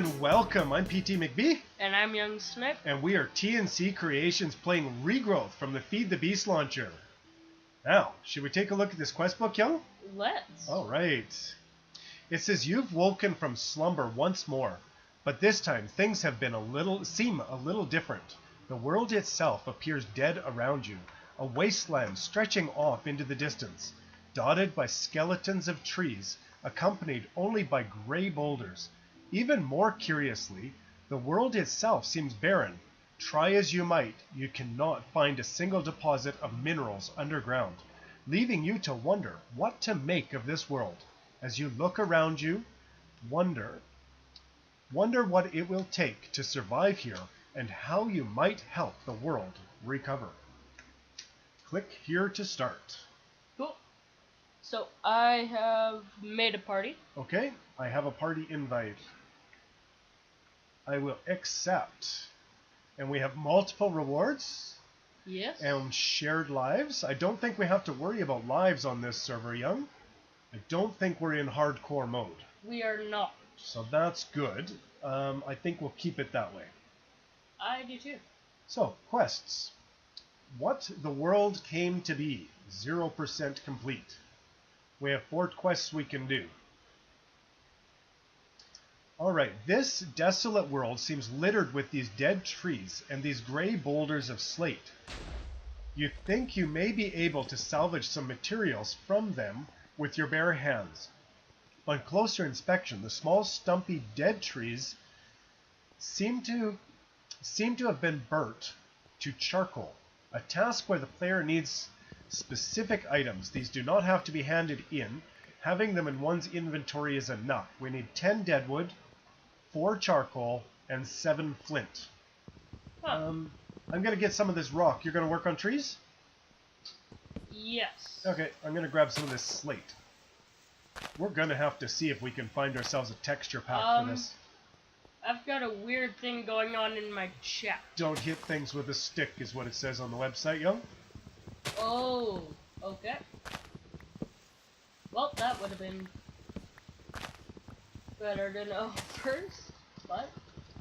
and welcome. I'm PT McBee. And I'm Young Snipe. And we are TNC Creations playing Regrowth from the Feed the Beast launcher. Now, should we take a look at this quest book, Young? Let's. Alright. It says you've woken from slumber once more, but this time things have been seem a little different. The world itself appears dead around you, a wasteland stretching off into the distance, dotted by skeletons of trees, accompanied only by gray boulders. Even more curiously, the world itself seems barren. Try as you might, you cannot find a single deposit of minerals underground, leaving you to wonder what to make of this world. As you look around you, wonder what it will take to survive here and how you might help the world recover. Click here to start. Cool. So I have made a party. Okay, I have a party invite. I will accept. And we have multiple rewards. Yes. And shared lives. I don't think we have to worry about lives on this server, Young. I don't think we're in hardcore mode. We are not. So that's good. I think we'll keep it that way. I do too. So, quests. What the world came to be. 0% complete. We have 4 quests we can do. Alright, this desolate world seems littered with these dead trees and these gray boulders of slate. You think you may be able to salvage some materials from them with your bare hands. On closer inspection, the small stumpy dead trees seem to have been burnt to charcoal, a task where the player needs specific items. These do not have to be handed in. Having them in one's inventory is enough. We need 10 deadwood, 4 charcoal, and 7 flint. Huh. I'm going to get some of this rock. You're going to work on trees? Yes. Okay, I'm going to grab some of this slate. We're going to have to see if we can find ourselves a texture pack for this. I've got a weird thing going on in my chat. Don't hit things with a stick is what it says on the website, Young. Oh, okay. Well, that would have been better to know first, but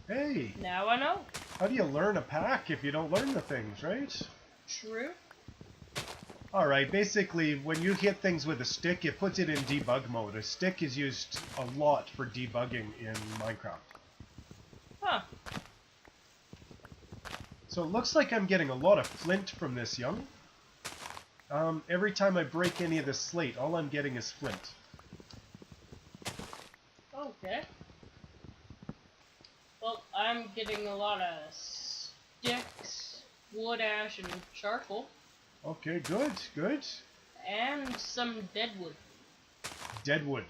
Hey, now I know. how do you learn a pack if you don't learn the things, right? True. Alright, basically, when you hit things with a stick, it puts it in debug mode. A stick is used a lot for debugging in Minecraft. Huh. So it looks like I'm getting a lot of flint from this, Young. Every time I break any of the slate, all I'm getting is flint. Okay. Well, I'm getting a lot of sticks, wood ash, and charcoal. Okay, good, good. And some deadwood. Deadwood.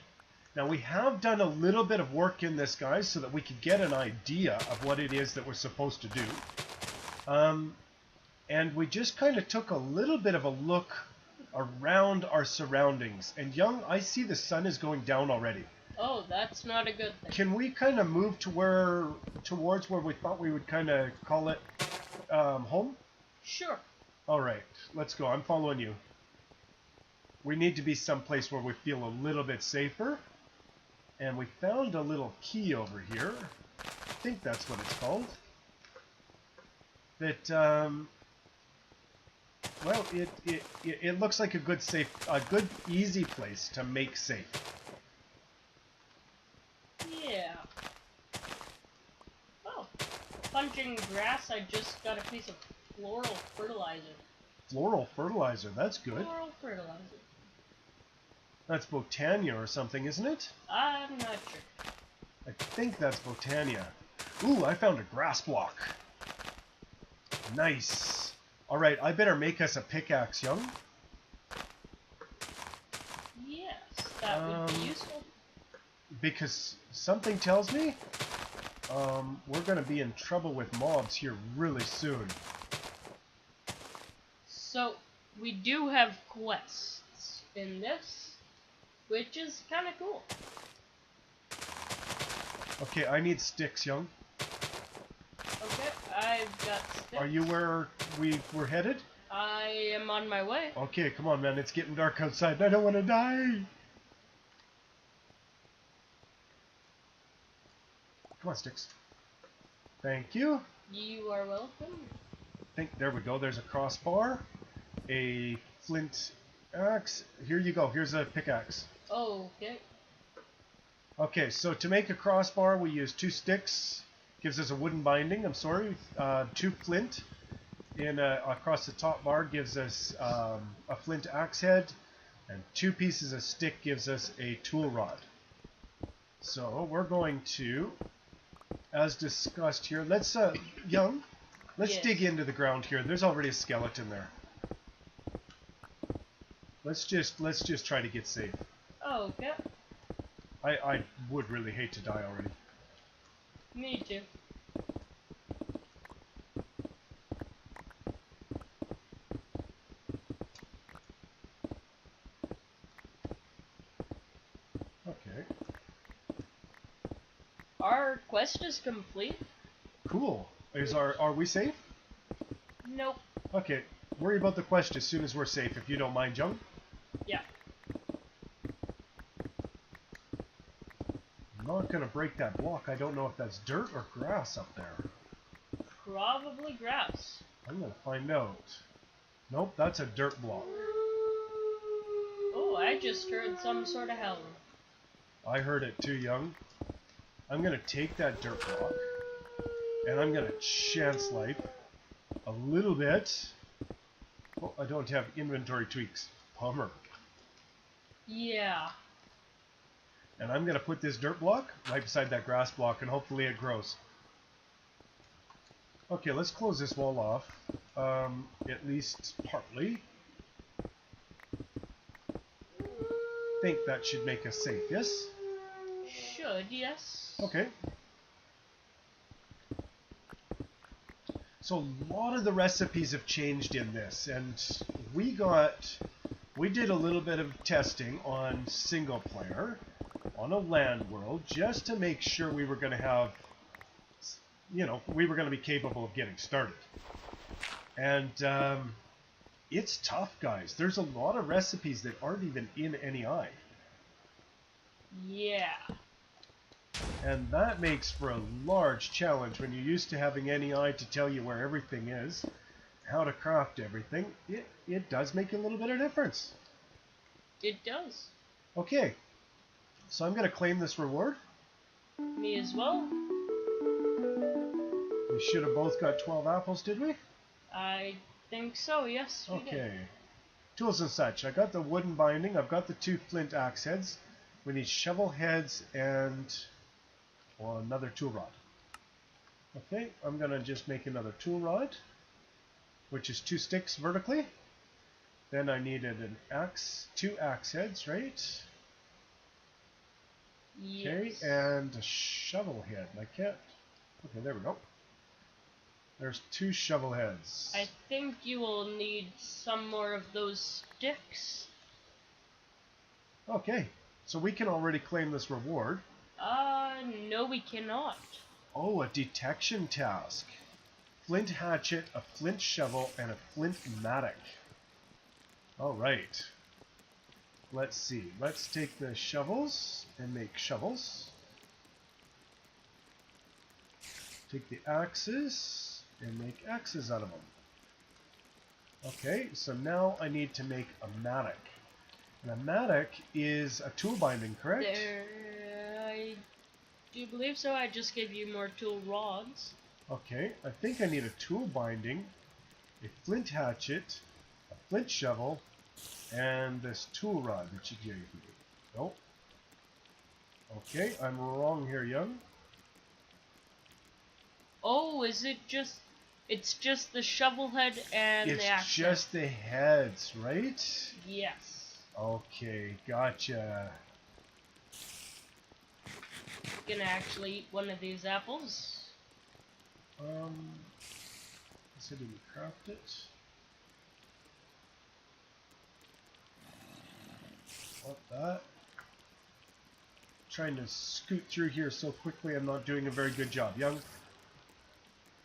Now we have done a little bit of work in this, guys, so that we could get an idea of what it is that we're supposed to do. And we just kind of took a little bit of a look around our surroundings. And Young, I see the sun is going down already. Oh, that's not a good thing. Can we kind of move to towards where we thought we would kind of call it home? Sure. All right, let's go. I'm following you. We need to be someplace where we feel a little bit safer. And we found a little key over here. I think that's what it's called. That, well, it looks like a good easy place to make safe. Yeah. Oh, punching grass, I just got a piece of floral fertilizer. Floral fertilizer, that's good. Floral fertilizer. That's Botania or something, isn't it? I'm not sure. I think that's Botania. Ooh, I found a grass block. Nice. Alright, I better make us a pickaxe, Young. Yes, that would be useful. Because something tells me we're going to be in trouble with mobs here really soon. So, we do have quests in this, which is kind of cool. Okay, I need sticks, Young. Okay, I've got sticks. Are you where we're headed? I am on my way. Okay, come on, man. It's getting dark outside and I don't want to die. Come on, sticks. Thank you. You are welcome. There we go. There's a crossbar. A flint axe. Here you go. Here's a pickaxe. Oh, okay. Okay, so to make a crossbar, we use 2 sticks. Gives us a wooden binding. I'm sorry. 2 flint across the top bar gives us a flint axe head, and 2 pieces of stick gives us a tool rod. So we're going to, as discussed here, let's Young, let's Yes. dig into the ground here. There's already a skeleton there. Let's just try to get safe. Oh, okay. I would really hate to die already. Me too. Okay. Our quest is complete. Cool. Are we safe? Nope. Okay. Worry about the quest as soon as we're safe, if you don't mind, Jung. Yeah. I'm not gonna break that block. I don't know if that's dirt or grass up there. Probably grass. I'm gonna find out. Nope, that's a dirt block. Oh, I just heard some sort of howling. I heard it too, Young. I'm gonna take that dirt block and I'm gonna chance light a little bit. Oh, I don't have inventory tweaks. Bummer. Yeah. And I'm gonna put this dirt block right beside that grass block and hopefully it grows. Okay, let's close this wall off. At least partly. Think that should make us safe, yes? Should, yes. Okay. So a lot of the recipes have changed in this, and we did a little bit of testing on single player, on a land world, just to make sure we were going to have, we were going to be capable of getting started. And it's tough, guys. There's a lot of recipes that aren't even in NEI. Yeah. And that makes for a large challenge when you're used to having NEI to tell you where everything is, how to craft everything. It does make a little bit of difference. It does. Okay, so I'm going to claim this reward. Me as well. We should have both got 12 apples, did we? I think so, yes, we did. Okay. Tools and such. I got the wooden binding. I've got the 2 flint axe heads. We need shovel heads and another tool rod. Okay, I'm going to just make another tool rod, which is 2 sticks vertically. Then I needed an axe, 2 axe heads, right? Okay, Yes. and a shovel head. I can't. Okay, there we go. There's 2 shovel heads. I think you will need some more of those sticks. Okay, so we can already claim this reward. No we cannot. Oh, a detection task. Flint hatchet, a flint shovel, and a flint mattock. Alright. Let's see. Let's take the shovels and make shovels. Take the axes and make axes out of them. Okay, so now I need to make a mattock. And a mattock is a tool binding, correct? I do believe so. I just gave you more tool rods. Okay, I think I need a tool binding, a flint hatchet, a flint shovel, and this tool rod that you gave me. Nope. Okay, I'm wrong here, Young. Oh, is it just... It's just the shovel head and the axe It's just the heads, right? Yes. Okay, gotcha. Gonna actually eat one of these apples. Guess I didn't craft it. Want that. Trying to scoot through here so quickly, I'm not doing a very good job. Young?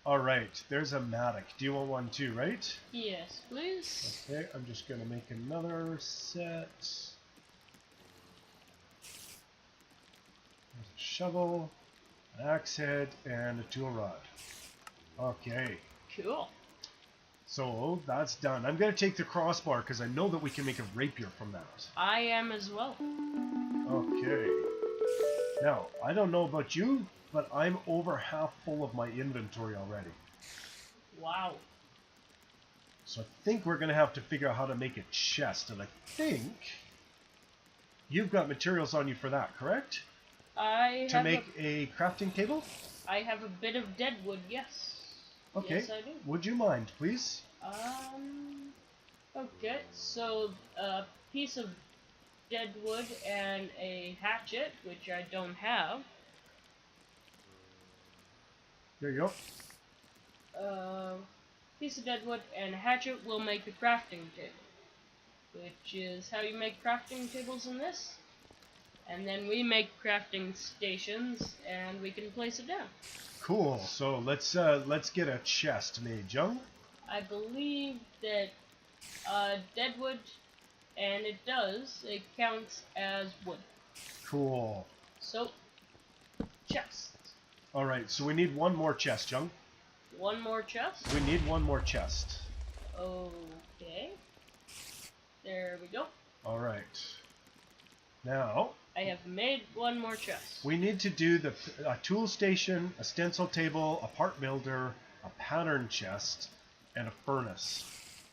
Alright, there's a mattock. Do you want one too, right? Yes, please. Okay, I'm just going to make another set. There's a shovel, An axe head and a tool rod. Okay. Cool. So that's done. I'm going to take the crossbar because I know that we can make a rapier from that. I am as well. Okay. Now, I don't know about you, but I'm over half full of my inventory already. Wow. So I think we're going to have to figure out how to make a chest. And I think you've got materials on you for that, correct? To make a crafting table? I have a bit of dead wood, yes. Okay. Yes, I do. Would you mind, please? Okay, so a piece of dead wood and a hatchet, which I don't have. There you Uh, piece of dead wood and a hatchet will make a crafting table, which is how you make crafting tables in this. And then we make crafting stations, and we can place it down. Cool. So let's get a chest made, Young. I believe that dead wood, and it counts as wood. Cool. So, chest. All right. So we need one more chest, Young. One more chest? We need one more chest. Okay. There we go. All right. Now I have made one more chest. we need to do a tool station, a stencil table, a part builder, a pattern chest, and a furnace.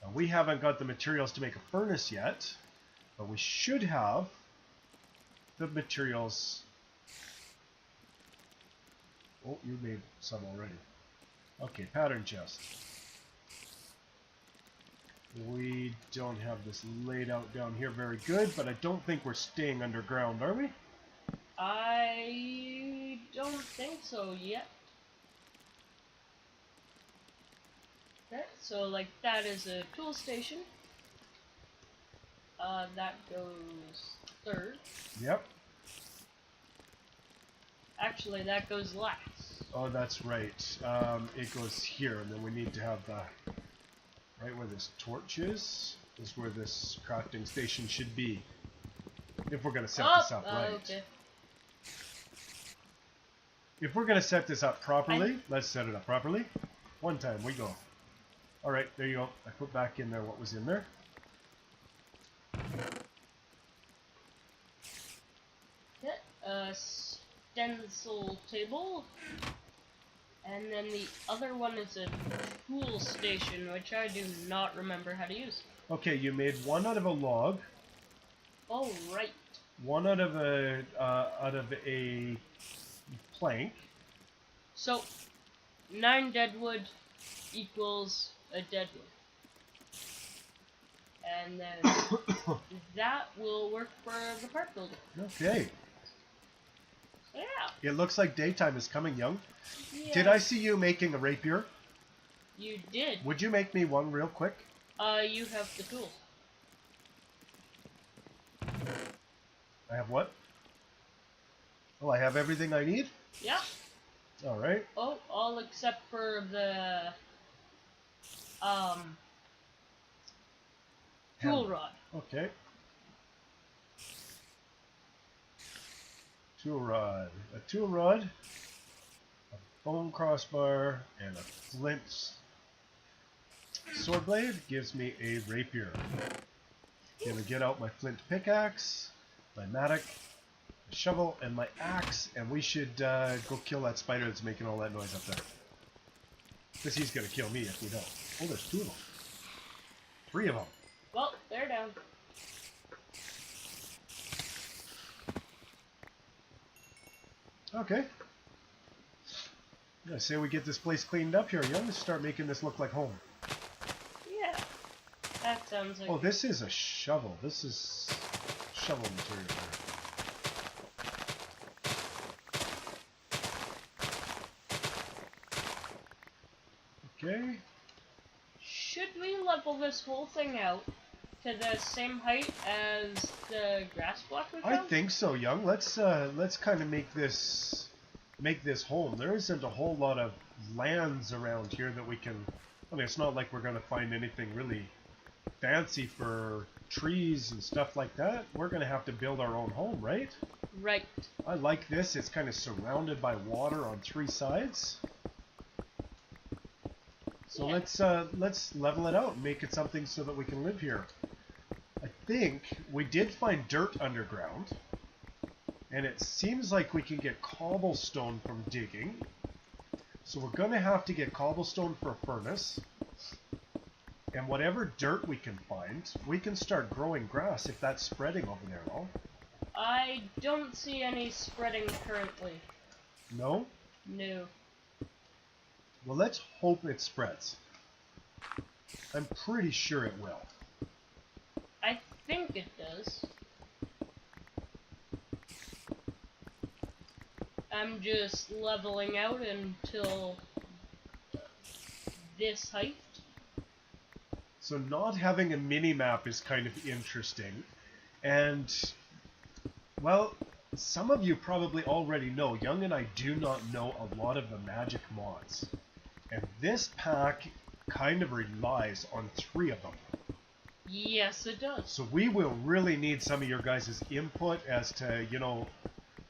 Now, we haven't got the materials to make a furnace yet, but we should have the materials. Oh, you made some already. Okay, pattern chest. We don't have this laid out down here very good, but I don't think we're staying underground, are we? I don't think so yet. Okay, so like that is a tool station. That goes third. Yep. Actually, that goes last. Oh, that's right. It goes here, and then we need to have the... Right where this torch is where this crafting station should be. If we're going to set this up right. Okay. If we're going to set this up properly, let's set it up properly. One time, we go. Alright, there you go. I put back in there what was in there. Yeah, stencil table. And then the other one is a tool station, which I do not remember how to use. Okay, you made one out of a log. Oh, right. One out of a plank. So, 9 deadwood equals a deadwood. And then that will work for the part builder. Okay. Yeah. It looks like daytime is coming, Young. Yes. Did I see you making a rapier? You did. Would you make me one real quick? You have the tools. I have what? Oh, I have everything I need? Yeah. Alright. Oh, all except for the tool rod. Okay. Tool rod. A tool rod, a bone crossbar, and a flint sword blade gives me a rapier. Gonna get out my flint pickaxe, my mattock, my shovel, and my axe, and we should go kill that spider that's making all that noise up there. Because he's gonna kill me if we don't. Oh, there's 2 of them. 3 of them. Well, they're down. Okay. I say we get this place cleaned up here, young. Let's start making this look like home. Yeah. That sounds like... Oh, this is a shovel. This is shovel material here. Okay. Should we level this whole thing out to the same height as the grass block we found? I think so, young. Let's kind of make this home. There isn't a whole lot of lands around here that we can. I mean, it's not like we're gonna find anything really fancy for trees and stuff like that, we're going to have to build our own home, right? Right. I like this. It's kind of surrounded by water on 3 sides. So Yeah. let's level it out and make it something so that we can live here. I think we did find dirt underground, and it seems like we can get cobblestone from digging. So we're going to have to get cobblestone for a furnace. And whatever dirt we can find, we can start growing grass if that's spreading over there, no? I don't see any spreading currently. No? No. Well, let's hope it spreads. I'm pretty sure it will. I think it does. I'm just leveling out until this height. So not having a mini-map is kind of interesting. And, well, some of you probably already know, Young and I do not know a lot of the magic mods. And this pack kind of relies on 3 of them. Yes, it does. So we will really need some of your guys' input as to, you know,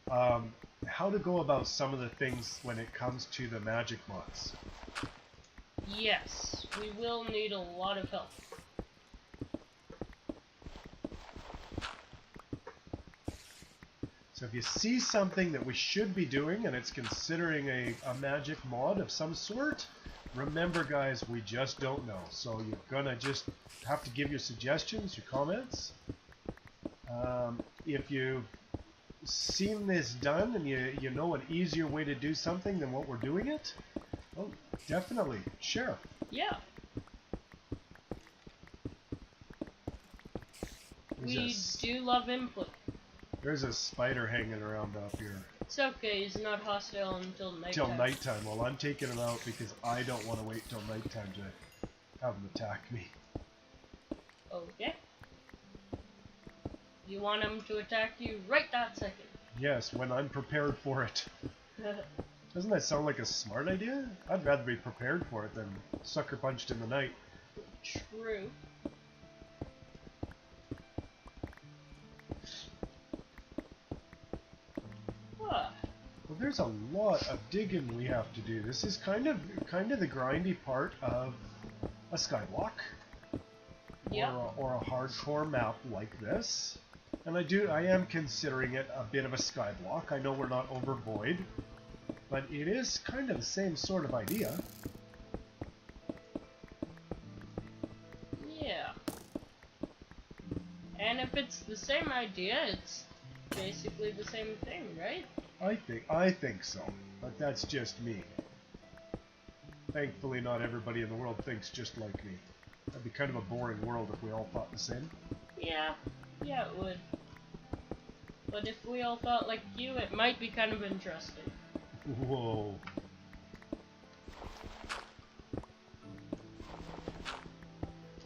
how to go about some of the things when it comes to the magic mods. Yes, we will need a lot of help. So if you see something that we should be doing and it's considering a magic mod of some sort, remember guys, we just don't know. So you're gonna just have to give your suggestions, your comments. If you've seen this done and you know an easier way to do something than what we're doing it, well, definitely share. Yeah. We do love input. There's a spider hanging around up here. It's okay, he's not hostile until nighttime. Till nighttime. Well, I'm taking him out because I don't want to wait till nighttime to have him attack me. Okay. You want him to attack you right that second. Yes, when I'm prepared for it. Doesn't that sound like a smart idea? I'd rather be prepared for it than sucker punched in the night. True. Well, there's a lot of digging we have to do. This is kind of the grindy part of a skyblock. Yeah. Or a hardcore map like this. And I am considering it a bit of a skyblock. I know we're not over void, but it is kind of the same sort of idea. Yeah. And if it's the same idea, it's basically the same thing, right? I think so, but that's just me. Thankfully, not everybody in the world thinks just like me. That'd be kind of a boring world if we all thought the same. Yeah, it would. But if we all thought like you, it might be kind of interesting. Whoa.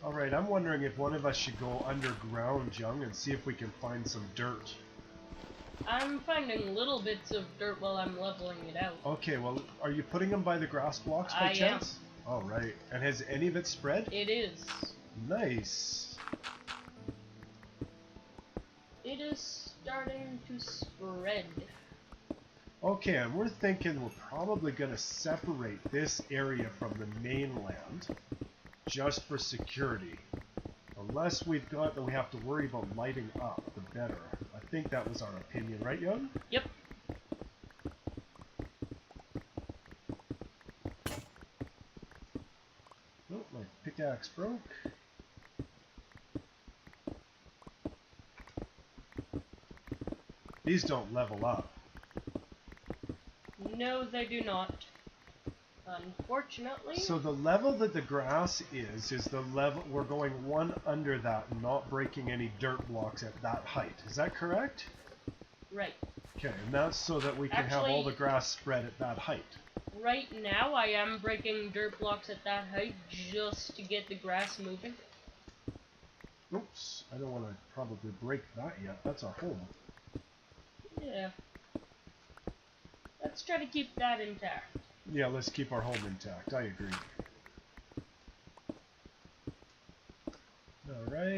Alright, I'm wondering if one of us should go underground, Young, and see if we can find some dirt. I'm finding little bits of dirt while I'm leveling it out. Okay, well, are you putting them by the grass blocks by chance? Alright, and has any of it spread? It is. Nice. It is starting to spread. Okay, and we're thinking we're probably going to separate this area from the mainland just for security. The less we've got that we have to worry about lighting up, the better. I think that was our opinion, right, Young? Yep. Oh, my pickaxe broke. These don't level up. No, they do not. Unfortunately. So the level that the grass is the level, we're going one under that and not breaking any dirt blocks at that height. Is that correct? Right. Okay, and that's so that we can have all the grass spread at that height. Right now I am breaking dirt blocks at that height just to get the grass moving. Oops, I don't want to probably break that yet. That's our home. Yeah. Let's try to keep that intact. Yeah, let's keep our home intact. I agree.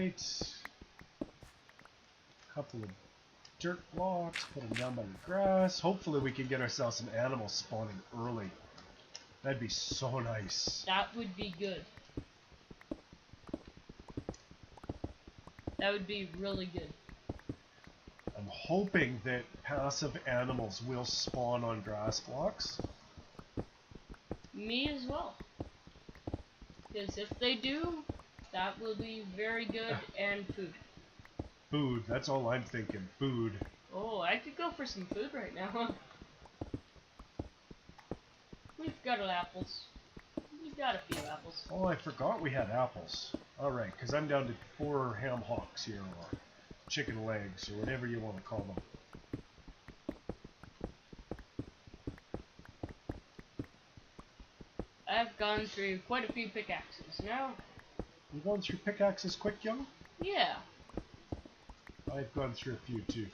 Alright. Couple of dirt blocks, put them down by the grass. Hopefully we can get ourselves some animals spawning early. That'd be so nice. That would be good. That would be really good. I'm hoping that passive animals will spawn on grass blocks. Me as well. Because if they do, that will be very good and food. Food, that's all I'm thinking. Food. Oh, I could go for some food right now. We've got apples. We've got a few apples. Oh, I forgot we had apples. Alright, because I'm down to 4 ham hocks here, or chicken legs, or whatever you want to call them. I've gone through quite a few pickaxes now. You going through pickaxes quick, young? Yeah. I've gone through a few too.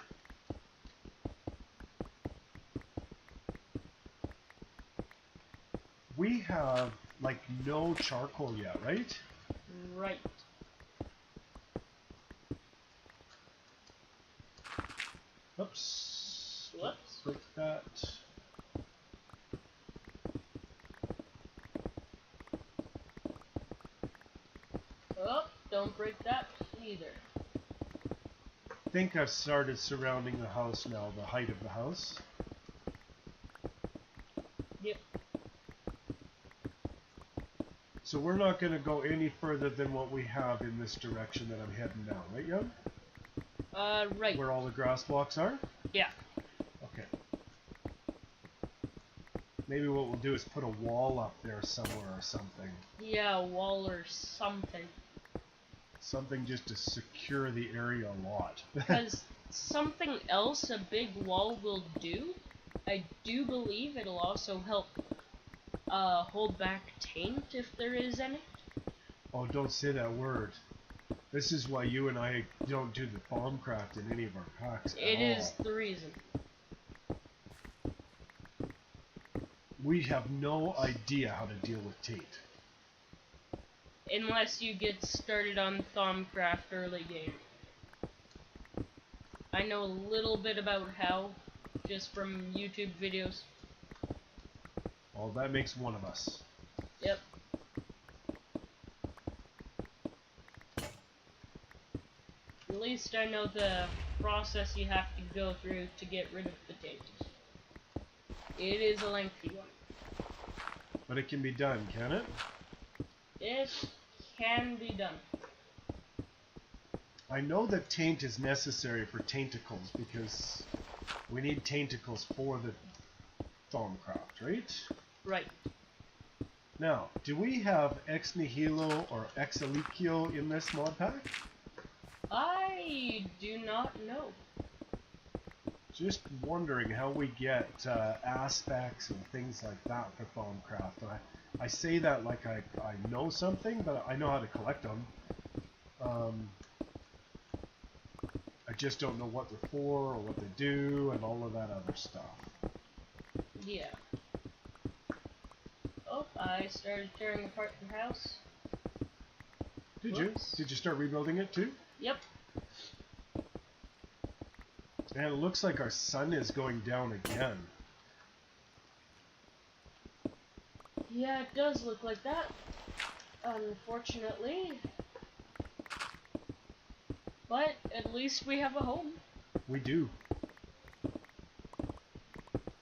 We have, like, no charcoal yet, right? Right. Oops. Whoops. Break that. Oh, don't break that either. I think I've started surrounding the house now, the height of the house. Yep. So we're not going to go any further than what we have in this direction that I'm heading now, right, young? Right. Where all the grass blocks are? Yeah. Okay. Maybe what we'll do is put a wall up there somewhere or something. Yeah, a wall or something. Something just to secure the area a lot. Because something else a big wall will do, I do believe it'll also help hold back taint if there is any. Oh, don't say that word. This is why you and I don't do the farm craft in any of our packs It is the reason. We have no idea how to deal with taint. Unless you get started on Thaumcraft early game. I know a little bit about how, just from YouTube videos. Well, that makes one of us. Yep. At least I know the process you have to go through to get rid of the taint. It is a lengthy one. But it can be done, can it? It can be done. I know that taint is necessary for taintacles because we need taintacles for the Thaumcraft, right? Right. Now, do we have Ex Nihilo or Ex Alicio in this mod pack? I do not know. Just wondering how we get aspects and things like that for Thaumcraft. I say that like I know something, but I know how to collect them. I just don't know what they're for or what they do and all of that other stuff. Yeah. Oh, I started tearing apart the house. Did Whoops. you? Did you start rebuilding it too? Yep. And it looks like our sun is going down again. Yeah, it does look like that. Unfortunately. But at least we have a home. We do.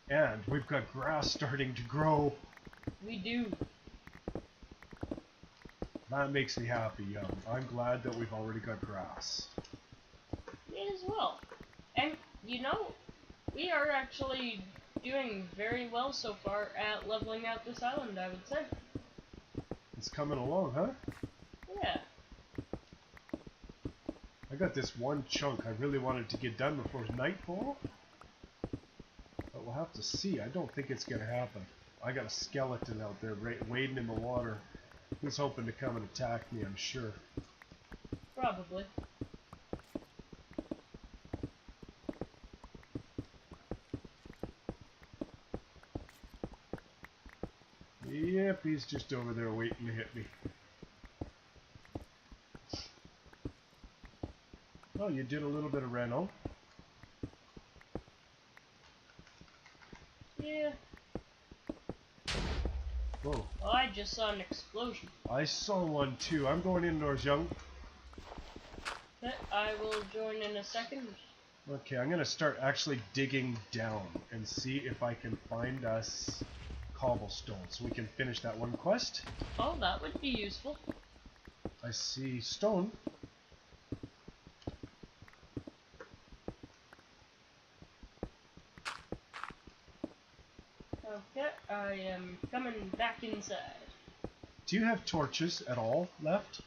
And we've got grass starting to grow. We do. That makes me happy, young. I'm glad that we've already got grass. Me as well. And, you know, we are actually doing very well so far at leveling out this island, I would say. It's coming along, huh? Yeah. I got this one chunk I really wanted to get done before nightfall. But we'll have to see. I don't think it's going to happen. I got a skeleton out there wading in the water. He's hoping to come and attack me, I'm sure. Probably. Yep, he's just over there waiting to hit me. Oh, you did a little bit of reno. Yeah. Whoa. Oh, I just saw an explosion. I saw one too. I'm going indoors, young. Okay, I will join in a second. Okay, I'm gonna start actually digging down and see if I can find us cobblestone so we can finish that one quest. Oh, that would be useful. I see stone. Okay, I am coming back inside. Do you have torches at all left?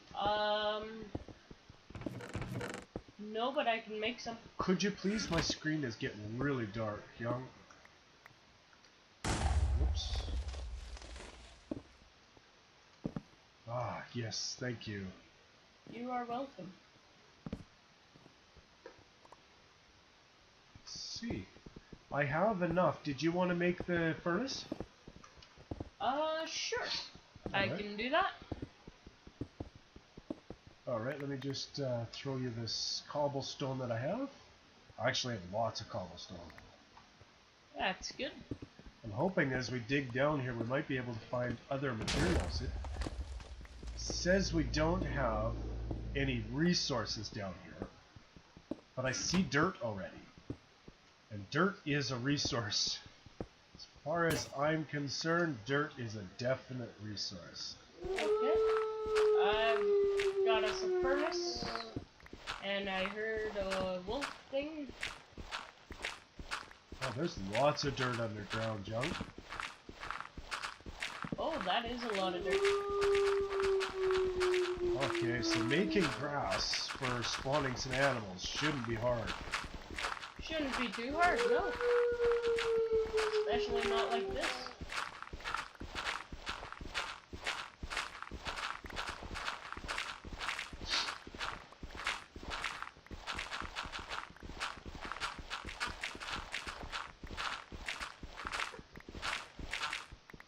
No, but I can make some. Could you please? My screen is getting really dark, young. Whoops. Ah, yes, thank you. You are welcome. Let's see. I have enough. Did you want to make the furnace? Sure. I Alright. can do that. Alright, let me just throw you this cobblestone that I have. I actually have lots of cobblestone. That's good. I'm hoping as we dig down here we might be able to find other materials. It says we don't have any resources down here, but I see dirt already. And dirt is a resource. As far as I'm concerned, dirt is a definite resource. Okay. I've got us a furnace, and I heard a wolf thing. Oh, there's lots of dirt underground, Junk. Oh, that is a lot of dirt. Okay, so making grass for spawning some animals shouldn't be hard. Shouldn't be too hard, no. Especially not like this.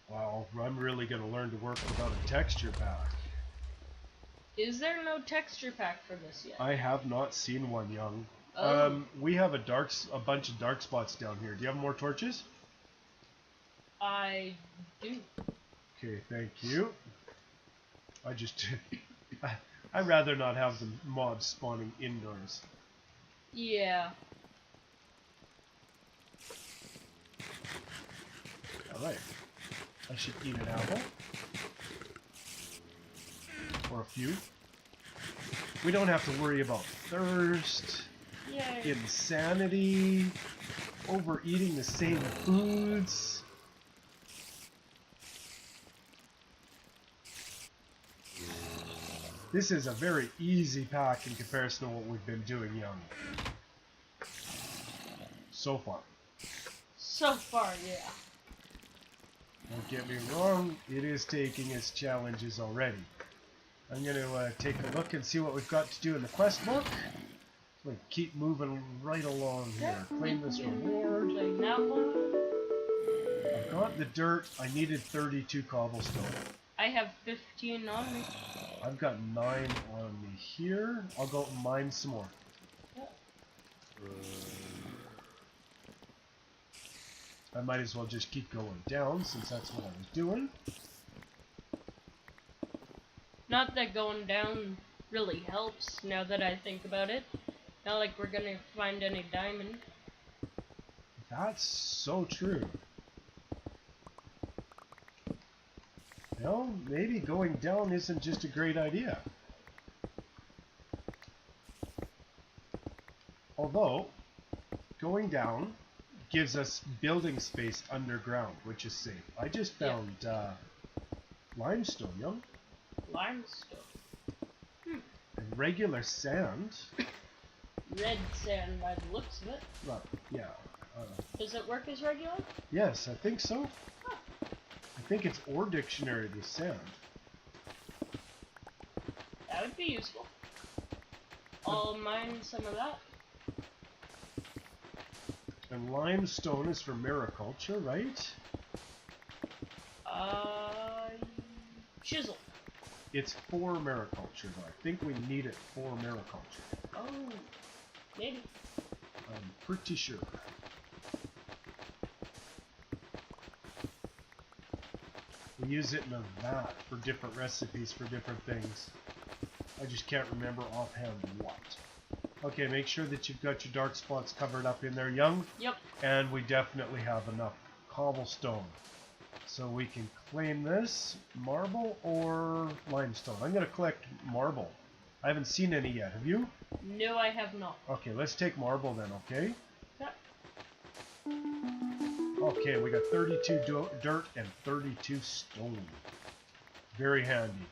Wow, I'm really going to learn to work without a texture pack. Is there no texture pack for this yet? I have not seen one, Young. Oh. We have a bunch of dark spots down here. Do you have more torches? I do. Okay, thank you. I just... I'd rather not have the mobs spawning indoors. Yeah. Alright. I should eat an apple. Or a few. We don't have to worry about thirst, Yay. insanity, overeating the same foods. This is a very easy pack in comparison to what we've been doing, Young. So far. So far, yeah. Don't get me wrong, it is taking its challenges already. I'm going to take a look and see what we've got to do in the quest book. So we keep moving right along here. Claim this reward. Claim that one. I've got the dirt. I needed 32 cobblestone. I have 15 on me. I've got 9 on me here. I'll go mine some more. I might as well just keep going down since that's what I was doing. Not that going down really helps now that I think about it. Not like we're gonna find any diamond. That's so true. You know, maybe going down isn't just a great idea. Although, going down gives us building space underground, which is safe. I just found limestone, young. Limestone. And regular sand. Red sand by the looks of it. Well, yeah. Does it work as regular? Yes, I think so. Huh. I think it's Ore Dictionary to sand. That would be useful. I'll mine some of that. And limestone is for mariculture, right? Chisel. It's for mariculture, though. I think we need it for mariculture. Oh. Maybe. I'm pretty sure. We use it in a vat for different recipes for different things. I just can't remember offhand what. Okay, make sure that you've got your dark spots covered up in there, Young. Yep. And we definitely have enough cobblestone. So we can claim this. Marble or limestone? I'm going to collect marble. I haven't seen any yet. Have you? No, I have not. Okay, let's take marble then, okay? Yep. Okay, we got 32 dirt and 32 stone. Very handy.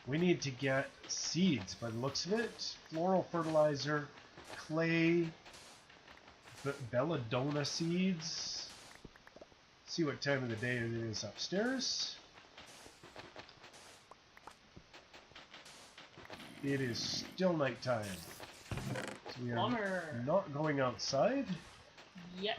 We need to get seeds by the looks of it. Floral fertilizer, clay, belladonna seeds. See what time of the day it is upstairs. It is still nighttime. So we are not going outside. Yep.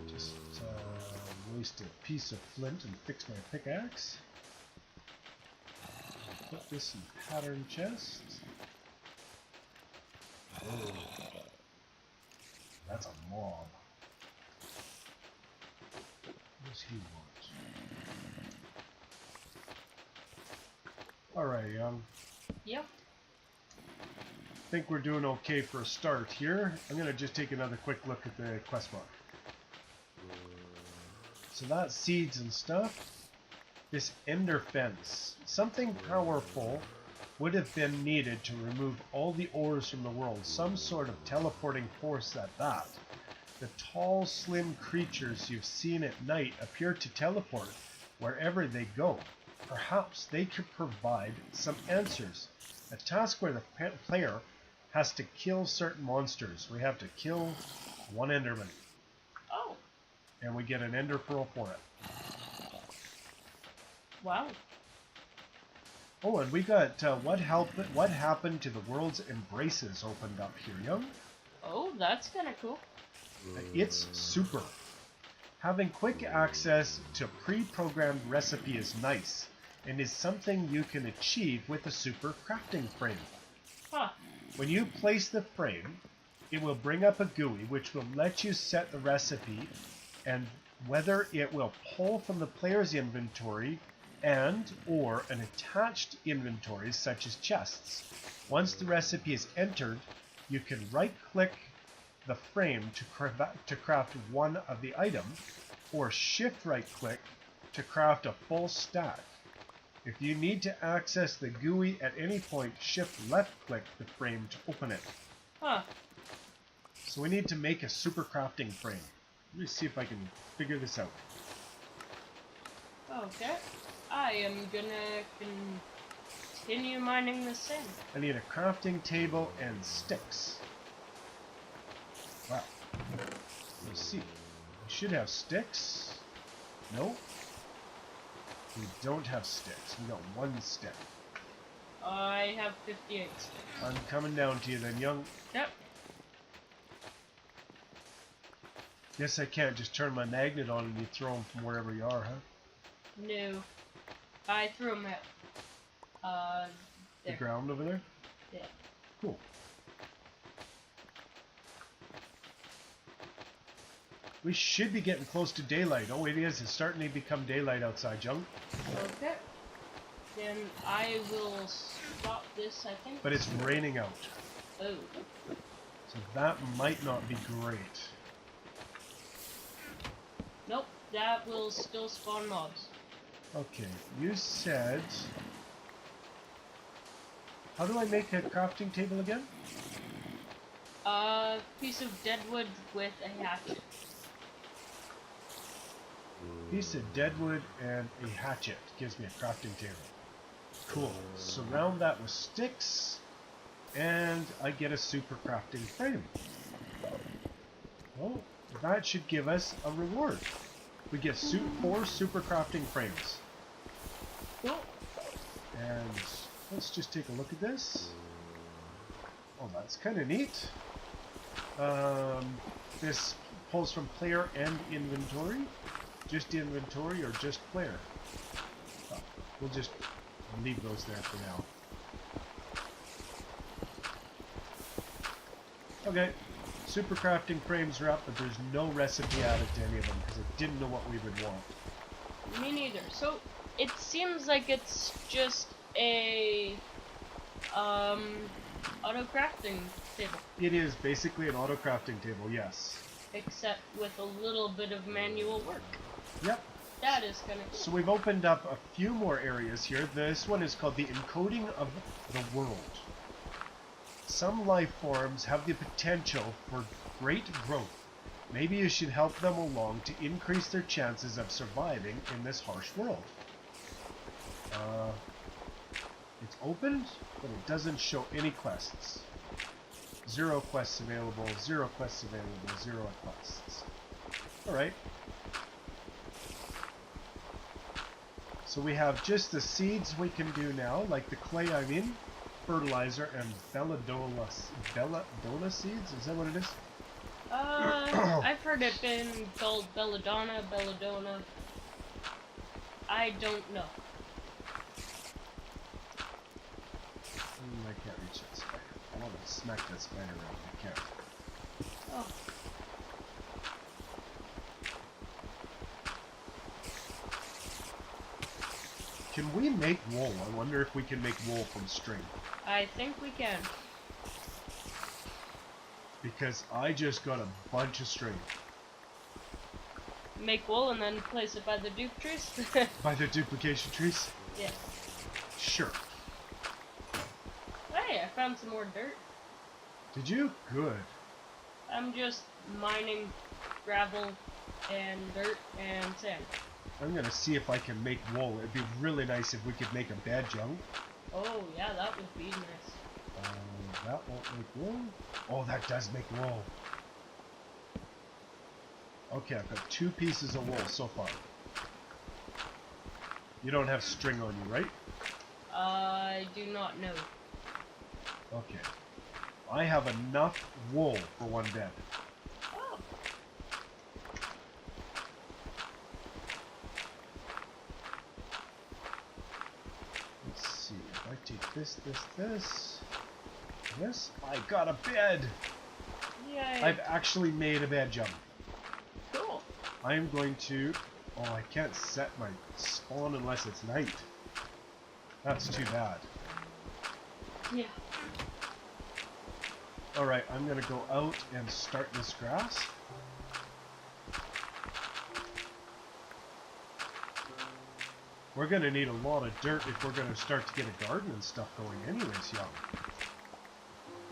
Just waste a piece of flint and fix my pickaxe. Put this in pattern chest. Oh, that's a mob. What does he want? Alright, Young. Yep. I think we're doing okay for a start here. I'm going to just take another quick look at the quest mark. So that's seeds and stuff. This ender fence. Something powerful would have been needed to remove all the ores from the world. Some sort of teleporting force at that. The tall, slim creatures you've seen at night appear to teleport wherever they go. Perhaps they could provide some answers. A task where the player has to kill certain monsters. We have to kill one enderman. Oh. And we get an ender pearl for it. Wow. Oh, and we got what happened to the world's embraces opened up here, Young. Oh, that's kind of cool. It's super. Having quick access to pre-programmed recipe is nice, and is something you can achieve with a super crafting frame. Huh. When you place the frame, it will bring up a GUI which will let you set the recipe and whether it will pull from the player's inventory and or an attached inventory such as chests. Once the recipe is entered, you can right-click the frame to craft one of the items, or shift right-click to craft a full stack. If you need to access the GUI at any point, shift left-click the frame to open it. Huh. So we need to make a super crafting frame. Let me see if I can figure this out. Okay. I am gonna continue mining the sand. I need a crafting table and sticks. Wow. Let's see. We should have sticks. No. We don't have sticks. We got one stick. I have 58 sticks. I'm coming down to you then, Young. Yep. Guess I can't just turn my magnet on and you throw them from wherever you are, huh? No. I threw them at, The there. ground over there? Yeah. Cool. We should be getting close to daylight. Oh, it is. It's starting to become daylight outside, Young. Okay. Then I will stop this, I think. But it's raining out. Oh. So that might not be great. Nope. That will still spawn mobs. Okay, you said... How do I make a crafting table again? A piece of deadwood with a hatchet. Piece of deadwood and a hatchet gives me a crafting table. Cool. Surround that with sticks, and I get a super crafting frame. Oh, that should give us a reward. We get 4 super crafting frames. Cool. And let's just take a look at this. Oh, that's kind of neat. This pulls from player and inventory. Just inventory or just player? Oh, we'll just leave those there for now. Okay, super crafting frames are up, but there's no recipe added to any of them because I didn't know what we would want. Me neither. So it seems like it's just a auto crafting table. It is basically an auto crafting table, yes. Except with a little bit of manual work. Yep. That is kind of cool. So we've opened up a few more areas here. This one is called the encoding of the world. Some life forms have the potential for great growth. Maybe you should help them along to increase their chances of surviving in this harsh world. It's opened, but it doesn't show any quests. 0 quests available, 0 quests available, 0 quests. Alright. So we have just the seeds we can do now, like the clay I'm in, fertilizer, and belladonna seeds? Is that what it is? I've heard it been called belladonna. I don't know. I can't reach that spider. I want to smack that spider around. I can't. Oh. Can we make wool? I wonder if we can make wool from string. I think we can. Because I just got a bunch of string. Make wool and then place it by the dupe trees? By the duplication trees? Yes. Sure. Hey, I found some more dirt. Did you? Good. I'm just mining gravel and dirt and sand. I'm gonna see if I can make wool. It'd be really nice if we could make a bed junk. Oh, yeah, that would be nice. That won't make wool. Oh, that does make wool. Okay, I've got 2 pieces of wool so far. You don't have string on you, right? I do not know. Okay. I have enough wool for 1 bed. Oh. Let's see. If I take this, yes, I got a bed! Yay. I've actually made a bed jump. Cool. I'm going to... Oh, I can't set my spawn unless it's night. That's too bad. Yeah. Alright, I'm gonna go out and start this grass. We're gonna need a lot of dirt if we're gonna start to get a garden and stuff going anyways, young.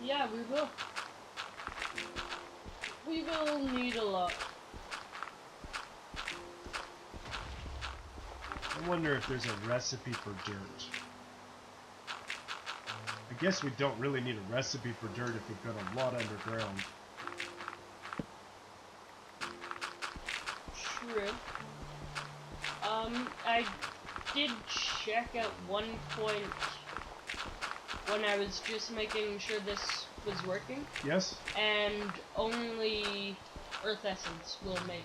Yeah, we will. We will need a lot. I wonder if there's a recipe for dirt. I guess we don't really need a recipe for dirt if we've got a lot underground. True. I did check at one point when I was just making sure this was working. Yes? And only earth essence will make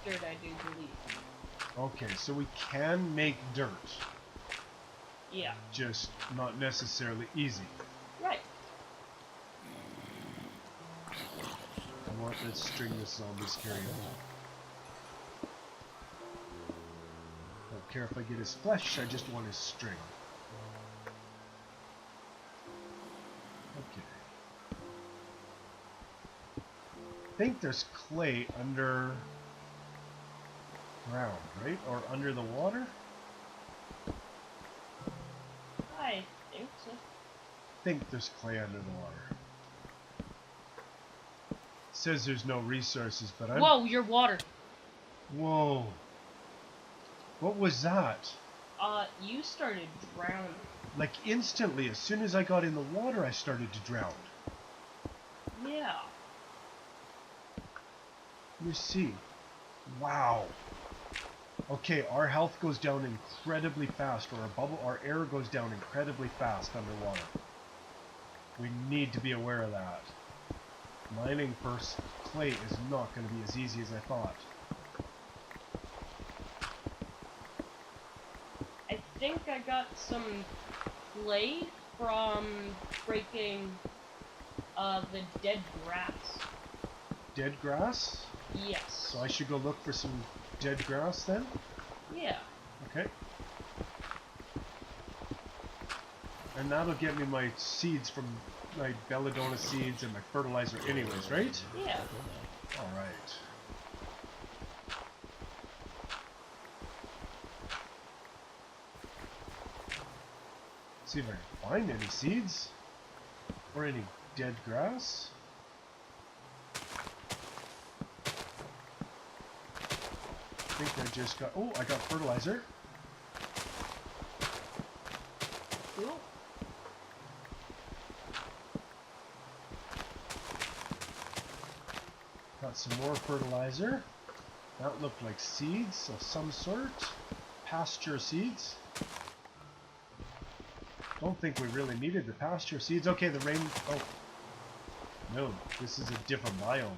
dirt, I do believe. Okay, so we can make dirt. Yeah. Just not necessarily easy. Right. Let's string this zombies carry on. Don't care if I get his flesh, I just want his string. Okay. I think there's clay under ground, right? Or under the water? I think so. I think there's clay under the water. It says there's no resources, but I'm... Whoa, your water. Whoa. What was that? You started drowning. Like instantly, as soon as I got in the water, I started to drown. Yeah. You see. Wow. Okay, our health goes down incredibly fast, or our air goes down incredibly fast underwater. We need to be aware of that. Mining for clay is not going to be as easy as I thought. I think I got some clay from breaking the dead grass. Dead grass? Yes. So I should go look for some dead grass then? Yeah. Okay. And that'll get me my seeds from my belladonna seeds and my fertilizer anyways, right? Yeah. Alright. See if I can find any seeds. Or any dead grass. I think I just got... Oh, I got fertilizer. Cool. Got some more fertilizer. That looked like seeds of some sort. Pasture seeds. Don't think we really needed the pasture seeds. Okay, the rain... Oh. No, this is a different biome.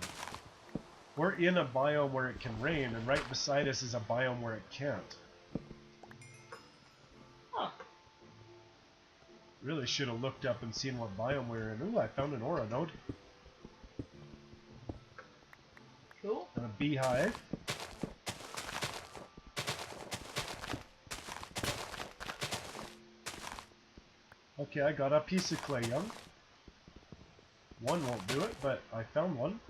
We're in a biome where it can rain, and right beside us is a biome where it can't. Huh. Really should have looked up and seen what biome we were in. Ooh, I found an aura node. Cool. And a beehive. Okay, I got a piece of clay, young. One won't do it, but I found one.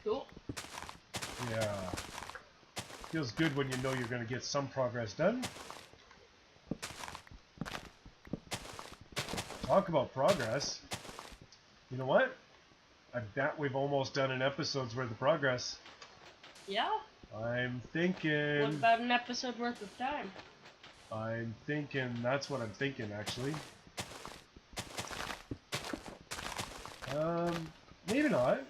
Cool. Yeah. Feels good when you know you're going to get some progress done. Talk about progress. You know what? I bet we've almost done an episode's worth of progress. Yeah? I'm thinking... What about an episode worth of time? I'm thinking... That's what I'm thinking, actually. Maybe not.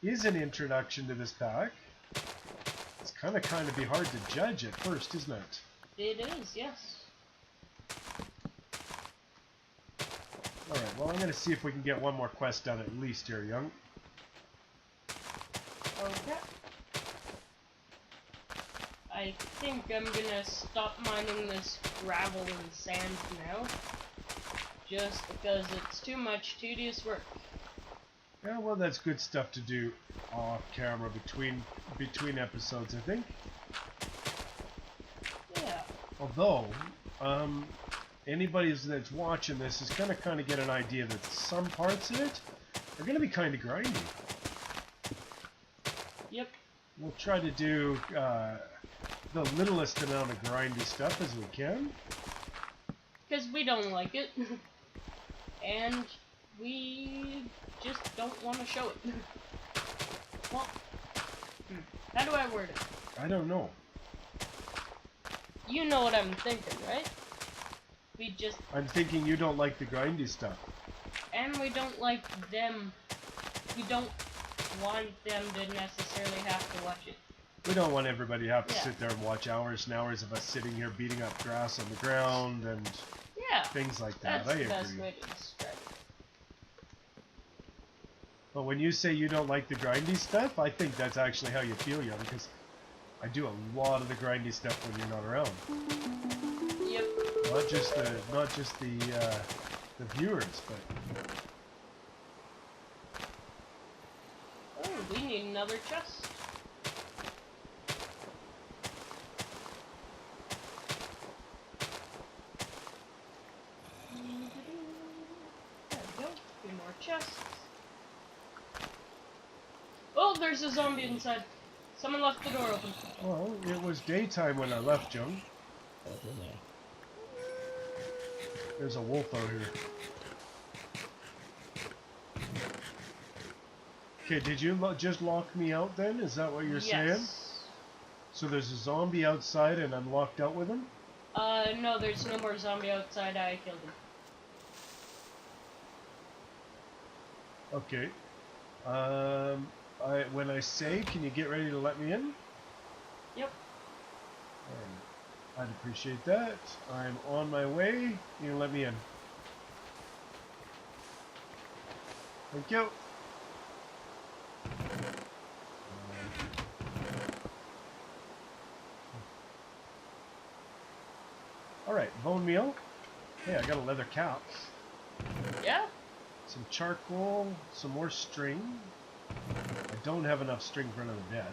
Is an introduction to this pack. It's kind of be hard to judge at first, isn't it? It is, yes. Alright, well I'm going to see if we can get one more quest done at least here, young. Okay. I think I'm gonna stop mining this gravel and sand now. Just because it's too much tedious work. Yeah, well that's good stuff to do off camera between episodes, I think. Yeah. Although, anybody that's watching this is gonna kind of get an idea that some parts of it are gonna be kind of grindy. Yep. We'll try to do the littlest amount of grindy stuff as we can. Because we don't like it. And we just don't want to show it. Well, how do I word it? I don't know. You know what I'm thinking, right? I'm thinking you don't like the grindy stuff. And we don't like them. We don't want them to necessarily have to watch it. We don't want everybody to have to sit there and watch hours and hours of us sitting here beating up grass on the ground and things like that. That's I the agree. best way to describe it. But when you say you don't like the grindy stuff, I think that's actually how you feel, young, because I do a lot of the grindy stuff when you're not around. Yep. Not just the viewers, but... Oh, we need another chest. There we go. A few more chests. Oh, there's a zombie inside. Someone left the door open. Well, it was daytime when I left, young. There's a wolf out here. Okay, did you just lock me out then? Is that what you're saying? So there's a zombie outside and I'm locked out with him? No, there's no more zombie outside. I killed him. Okay. When I say, can you get ready to let me in? Yep. I'd appreciate that. I'm on my way. You can let me in. Thank you. Alright, bone meal. Hey, I got a leather cap. Yeah? Some charcoal, some more string. I don't have enough string for another bed.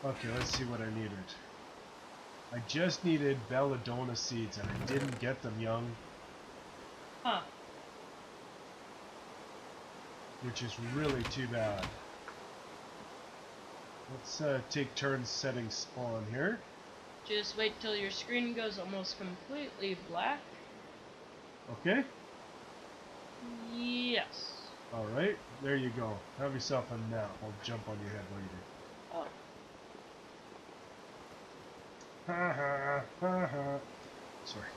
Okay, let's see what I needed. I just needed belladonna seeds and I didn't get them, young. Huh. Which is really too bad. Let's take turns setting spawn here. Just wait till your screen goes almost completely black. Okay? Yes. Alright, there you go. Have yourself a nap. I'll jump on your head later. Oh. Ha ha ha ha. Sorry.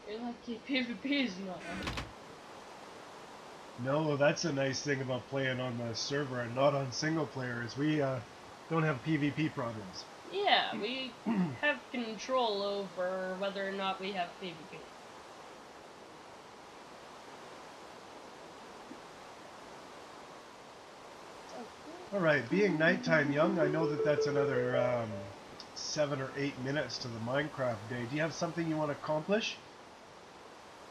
You're lucky PvP is not on. No, that's a nice thing about playing on the server and not on single player is we don't have PvP problems. Yeah, we have control over whether or not we have PvP. Alright, being nighttime, young, I know that that's another 7 or 8 minutes to the Minecraft day. Do you have something you want to accomplish?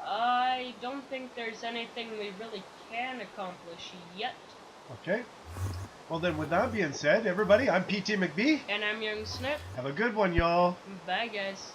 I don't think there's anything we really can accomplish yet. Okay. Well then, with that being said, everybody, I'm PT McBee. And I'm youngsnipe. Have a good one, y'all. Bye, guys.